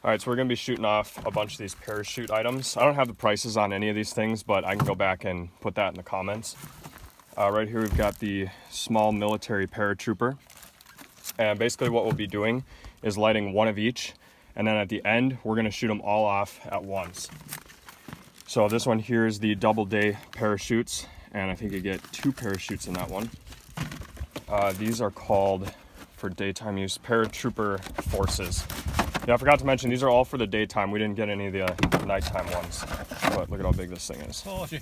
All right, so we're gonna be shooting off a bunch of these parachute items. I don't have the prices on any of these things, but I can go back and put that in the comments. Right here we've got the small military paratrooper. And basically what we'll be doing is lighting one of each, and then at the end, we're gonna shoot them all off at once. So this one here is the double day parachutes, and I think you get 2 parachutes in that one. These are called, for daytime use, paratrooper forces. Yeah, I forgot to mention, these are all for the daytime. We didn't get any of the nighttime ones, but look at how big this thing is. Oh yeah,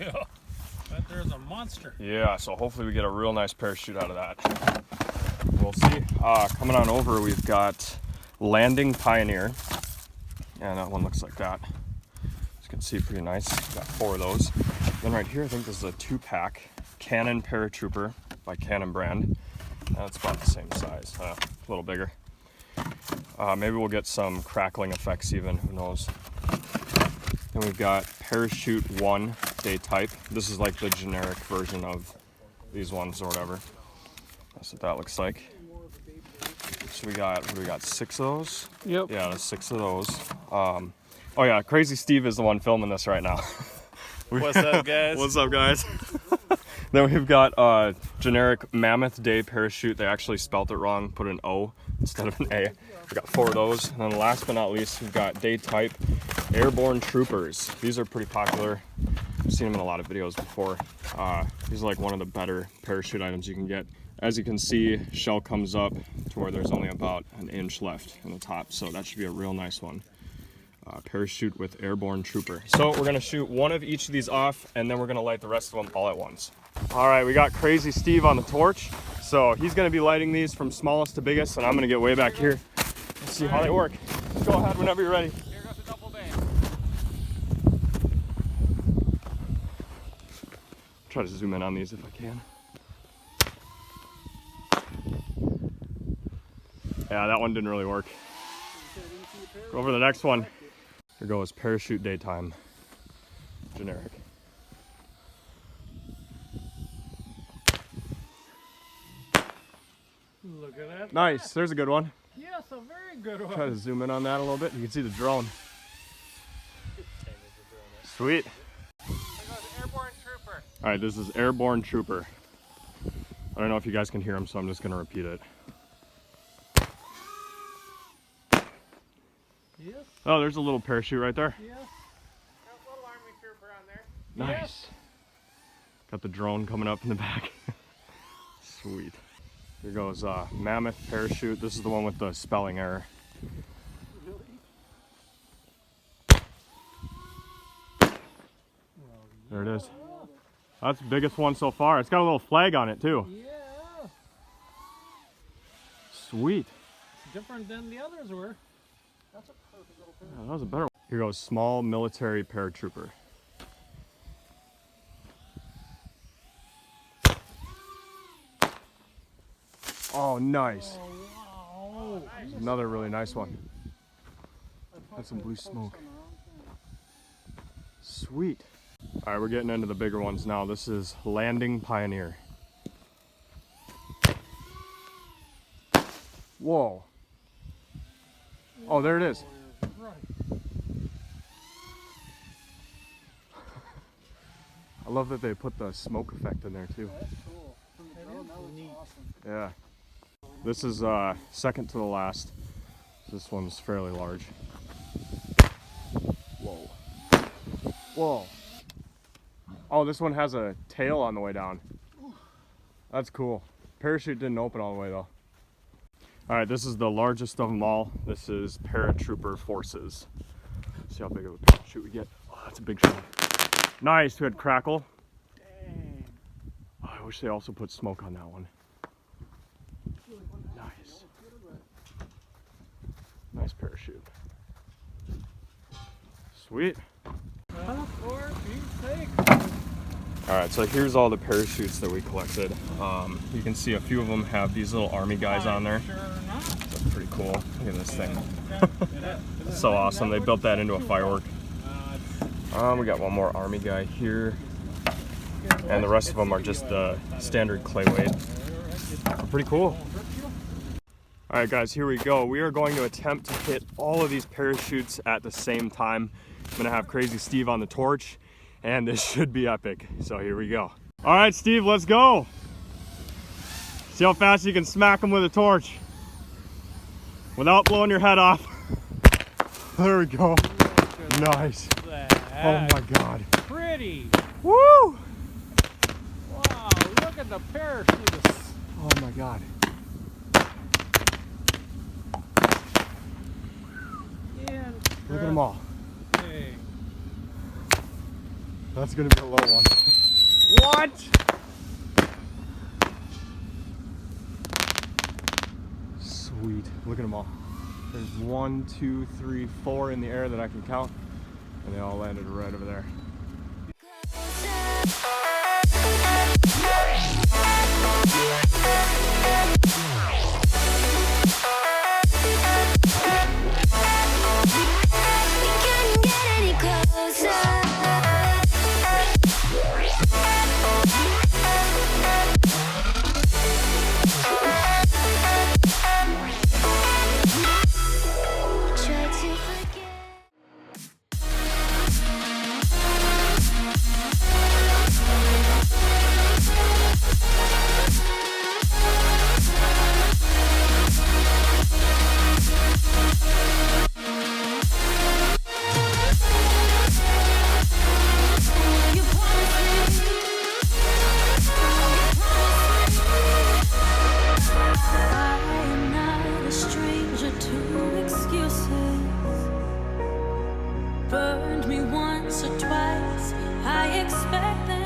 that there's a monster. Yeah, so hopefully we get a real nice parachute out of that. We'll see. Coming on over, we've got Landing Pioneer, and that one looks like that. As you can see, pretty nice. Got 4 of those. Then right here, I think this is a 2-pack Canon Paratrooper by Canon brand. That's about the same size, a little bigger. Maybe we'll get some crackling effects even, who knows. Then we've got Parachute 1 day type. This is like the generic version of these ones or whatever. That's what that looks like. So we got, what do we got, 6 of those? Yep. Yeah, there's 6 of those. Oh yeah, Crazy Steve is the one filming this right now. What's up, guys? What's up, guys? Then we've got generic Mammoth Day parachute. They actually spelt it wrong, put an O instead of an A. We got 4 of those. And then last but not least, we've got day type Airborne Troopers. These are pretty popular. I've seen them in a lot of videos before. These are like one of the better parachute items you can get. As you can see, shell comes up to where there's only about an inch left in the top, so that should be a real nice one. Parachute with Airborne Trooper. So we're gonna shoot one of each of these off, and then we're gonna light the rest of them all at once. All right, we got Crazy Steve on the torch. So he's gonna be lighting these from smallest to biggest, and I'm gonna get way back here. Let's see how they work. Go ahead whenever you're ready. Here goes the double day. Try to zoom in on these if I can. Yeah, that one didn't really work. Go over to the next one. Here goes Parachute Daytime. Generic. Look at that. Nice, there's a good one. Yes, a very good one. Try to zoom in on that a little bit. You can see the drone. Sweet. There goes Airborne Trooper. All right, this is Airborne Trooper. I don't know if you guys can hear him, so I'm just gonna repeat it. Yes. Oh, there's a little parachute right there. Yes. Got a little Army Trooper on there. Nice. Yes. Got the drone coming up in the back. Sweet. Here goes Mammoth Parachute. This is the one with the spelling error. There it is. That's the biggest one so far. It's got a little flag on it too. Yeah. Sweet. It's different than the others were. That's a perfect little thing. Yeah, that was a better one. Here goes Small Military Paratrooper. Oh, nice. Oh, wow. Another really nice one. That's some blue smoke. Sweet. All right, we're getting into the bigger ones now. This is Landing Pioneer. Whoa. Oh, there it is. Right. I love that they put the smoke effect in there too. That's cool. From the drone, that was neat. awesome. Yeah. This is second to the last. This one's fairly large. Whoa. Whoa. Oh, this one has a tail on the way down. That's cool. Parachute didn't open all the way though. All right, this is the largest of them all. This is Paratrooper Forces. See how big of a parachute we get. Oh, that's a big shot. Nice, we had crackle. Dang. Oh, I wish they also put smoke on that one. Nice. Nice parachute. Sweet. For Pete's sake. All right, so here's all the parachutes that we collected. You can see a few of them have these little army guys on there. Sure not. That's pretty cool. Look at this thing. So awesome. They built that into a firework. We got one more army guy here. And the rest of them are just the standard clay weight. Pretty cool. All right, guys, here we go. We are going to attempt to hit all of these parachutes at the same time. I'm gonna have Crazy Steve on the torch, and this should be epic. So here we go. All right, Steve, let's go. See how fast you can smack them with a torch without blowing your head off. There we go. Nice. Oh my God. Pretty. Woo! Wow, look at the parachutes. Oh my God. Look at them all. Hey. That's gonna be a low one. What? Sweet. Look at them all. There's 1, 2, 3, 4 in the air that I can count, and they all landed right over there. Burned me once or twice, I expect them.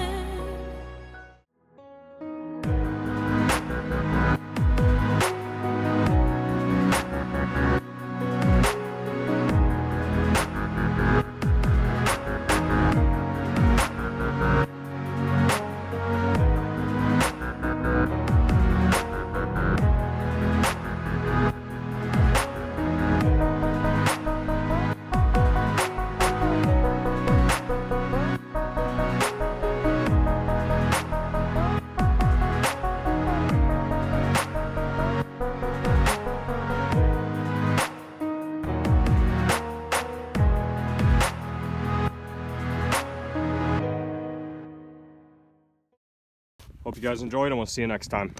Hope you guys enjoyed, and we'll see you next time.